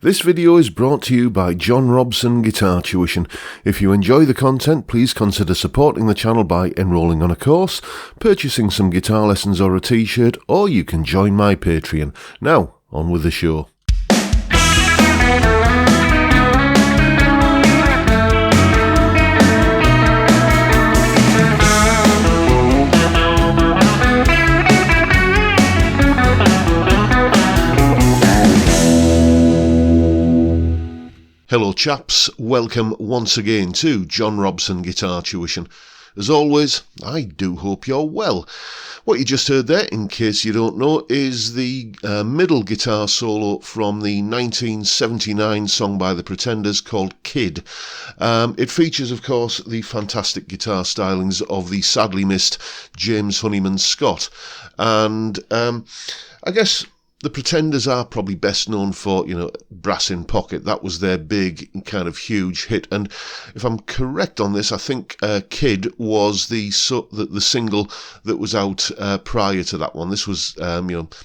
This video is brought to you by John Robson Guitar Tuition. If you enjoy the content, please consider supporting the channel by enrolling on a course, purchasing some guitar lessons or a t-shirt, or you can join my Patreon. Now, on with the show. Hello chaps, welcome once again to John Robson Guitar Tuition. As always, I do hope you're well. What you just heard there, in case you don't know, is the middle guitar solo from the 1979 song by the Pretenders called Kid. It features, of course, the fantastic guitar stylings of the sadly missed James Honeyman-Scott. And I guess the Pretenders are probably best known for, Brass in Pocket. That was their big, kind of huge hit. And if I'm correct on this, I think Kid was the single that was out prior to that one. This was,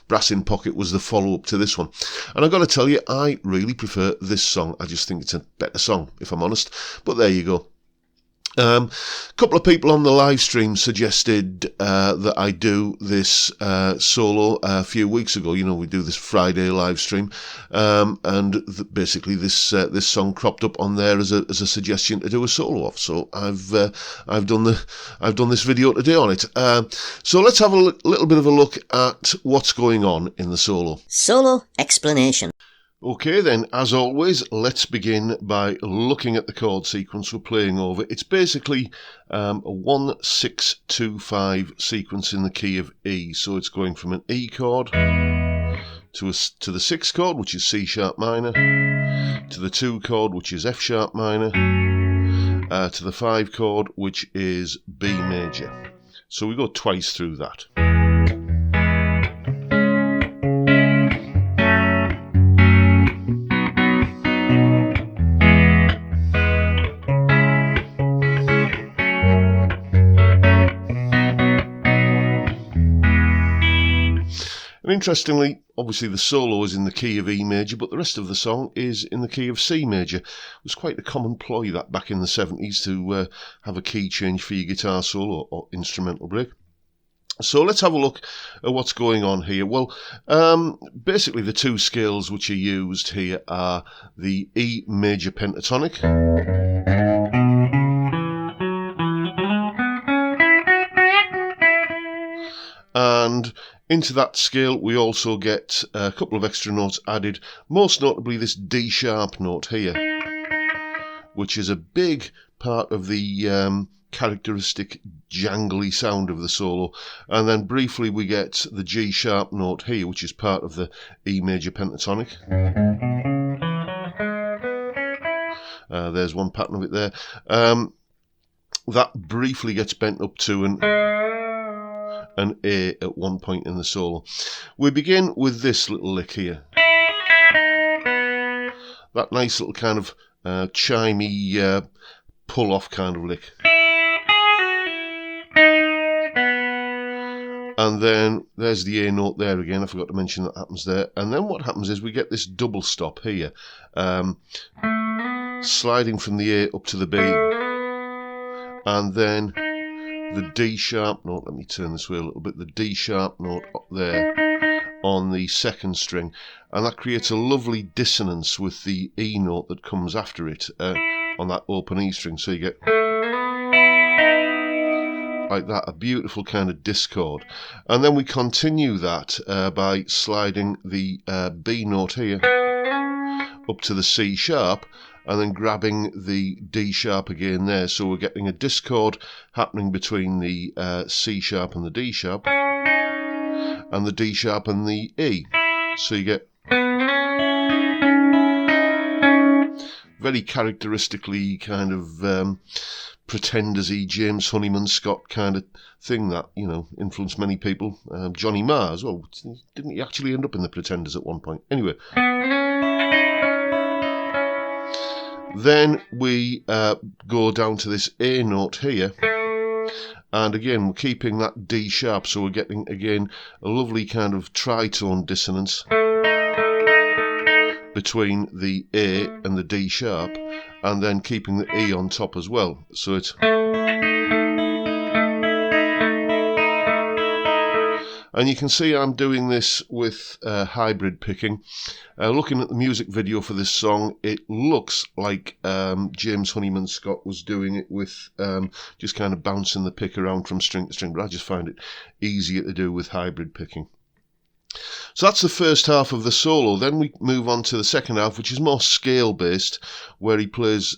Brass in Pocket was the follow-up to this one. And I've got to tell you, I really prefer this song. I just think it's a better song, if I'm honest. But there you go. A couple of people on the live stream suggested that I do this solo a few weeks ago. We do this Friday live stream, and basically this song cropped up on there as a suggestion to do a solo of. So I've done this video today on it. So let's have a little bit of a look at what's going on in the solo. Solo explanation. Okay then, as always, let's begin by looking at the chord sequence we're playing over. It's basically a 1-6-2-5 sequence in the key of E. So it's going from an E chord to the 6 chord, which is C sharp minor, to the 2 chord, which is F sharp minor, to the 5 chord, which is B major. So we go twice through that. And interestingly, obviously the solo is in the key of E major, but the rest of the song is in the key of C major. It was quite a common ploy that back in the 70s to have a key change for your guitar solo or instrumental break. So let's have a look at what's going on here. Well, basically the two scales which are used here are the E major pentatonic and into that scale we also get a couple of extra notes added, most notably this D sharp note here, which is a big part of the characteristic jangly sound of the solo. And then briefly we get the G sharp note here, which is part of the E major pentatonic. There's one pattern of it there. That briefly gets bent up to an A at one point in the solo. We begin with this little lick here. That nice little kind of chimey pull-off kind of lick. And then there's the A note there again. I forgot to mention that happens there. And then what happens is we get this double stop here, sliding from the A up to the B. And then the D sharp note, let me turn this way a little bit, the D sharp note up there on the second string, and that creates a lovely dissonance with the E note that comes after it on that open E string. So you get like that, a beautiful kind of discord. And then we continue that by sliding the B note here up to the C sharp, and then grabbing the D sharp again there. So we're getting a discord happening between the C sharp and the D sharp, and the D sharp and the E. So you get very characteristically kind of Pretenders-y, James Honeyman-Scott kind of thing that, influenced many people. Johnny Marr as well. Didn't he actually end up in the Pretenders at one point? Anyway. Then we go down to this A note here, and again we're keeping that D sharp, so we're getting again a lovely kind of tritone dissonance between the A and the D sharp, and then keeping the E on top as well. So it's... And you can see I'm doing this with hybrid picking. Looking at the music video for this song, it looks like James Honeyman-Scott was doing it with just kind of bouncing the pick around from string to string, but I just find it easier to do with hybrid picking. So that's the first half of the solo. Then we move on to the second half, which is more scale based, where he plays...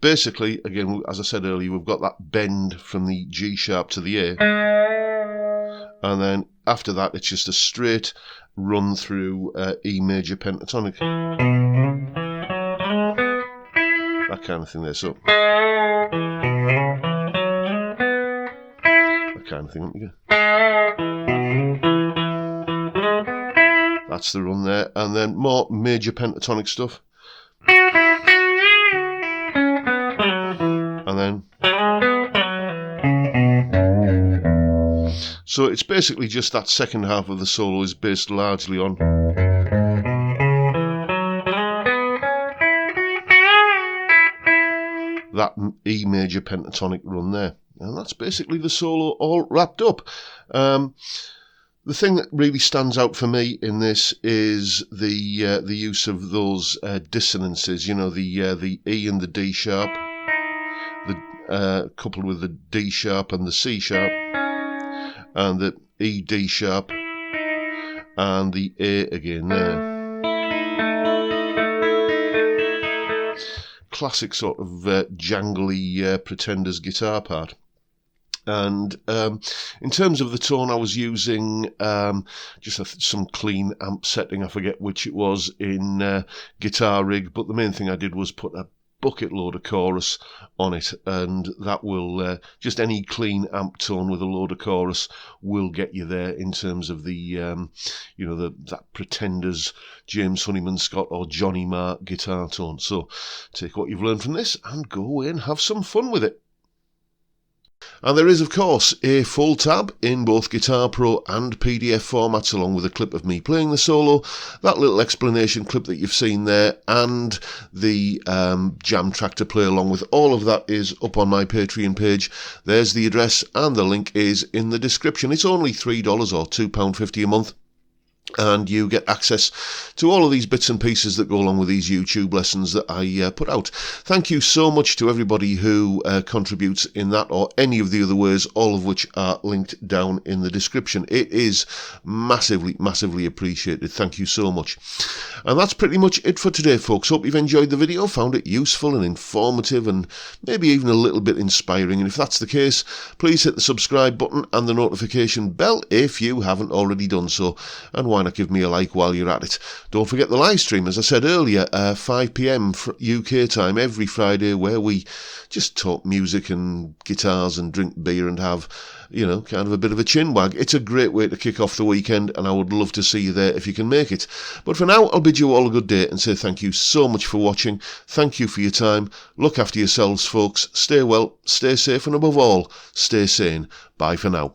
Basically, again, as I said earlier, we've got that bend from the G sharp to the A. And then after that, it's just a straight run through E major pentatonic. That kind of thing there. So, that kind of thing. Let me go. That's the run there. And then more major pentatonic stuff. And then, so it's basically just that second half of the solo is based largely on that E major pentatonic run there, and that's basically the solo all wrapped up. The thing that really stands out for me in this is the use of those dissonances. You know, the E and the D sharp. Coupled with the D sharp and the C sharp, and the E D sharp, and the A again there. Classic sort of jangly Pretenders guitar part. And in terms of the tone, I was using just some clean amp setting. I forget which it was in Guitar Rig, but the main thing I did was put a bucket load of chorus on it, and that will just any clean amp tone with a load of chorus will get you there in terms of the you know, that Pretenders James Honeyman-Scott or Johnny Marr guitar tone. So take what you've learned from this and go away and have some fun with it. And there is, of course, a full tab in both Guitar Pro and PDF formats, along with a clip of me playing the solo, that little explanation clip that you've seen there, and the jam track to play along with. All of that is up on my Patreon page. There's the address, and the link is in the description. It's only $3 or £2.50 a month. And you get access to all of these bits and pieces that go along with these YouTube lessons that I put out. Thank you so much to everybody who contributes in that or any of the other ways, all of which are linked down in the description. It is massively, massively appreciated. Thank you so much. And that's pretty much it for today, folks. Hope you've enjoyed the video, found it useful and informative and maybe even a little bit inspiring. And if that's the case, please hit the subscribe button and the notification bell if you haven't already done so. And why not give me a like while you're at it? Don't forget the live stream, as I said earlier, 5 PM UK time every Friday, where we just talk music and guitars and drink beer and have, you know, kind of a bit of a chin wag. It's a great way to kick off the weekend, and I would love to see you there if you can make it. But for now, I'll bid you all a good day and say thank you so much for watching. Thank you for your time. Look after yourselves, folks. Stay well, stay safe, and above all, stay sane. Bye for now.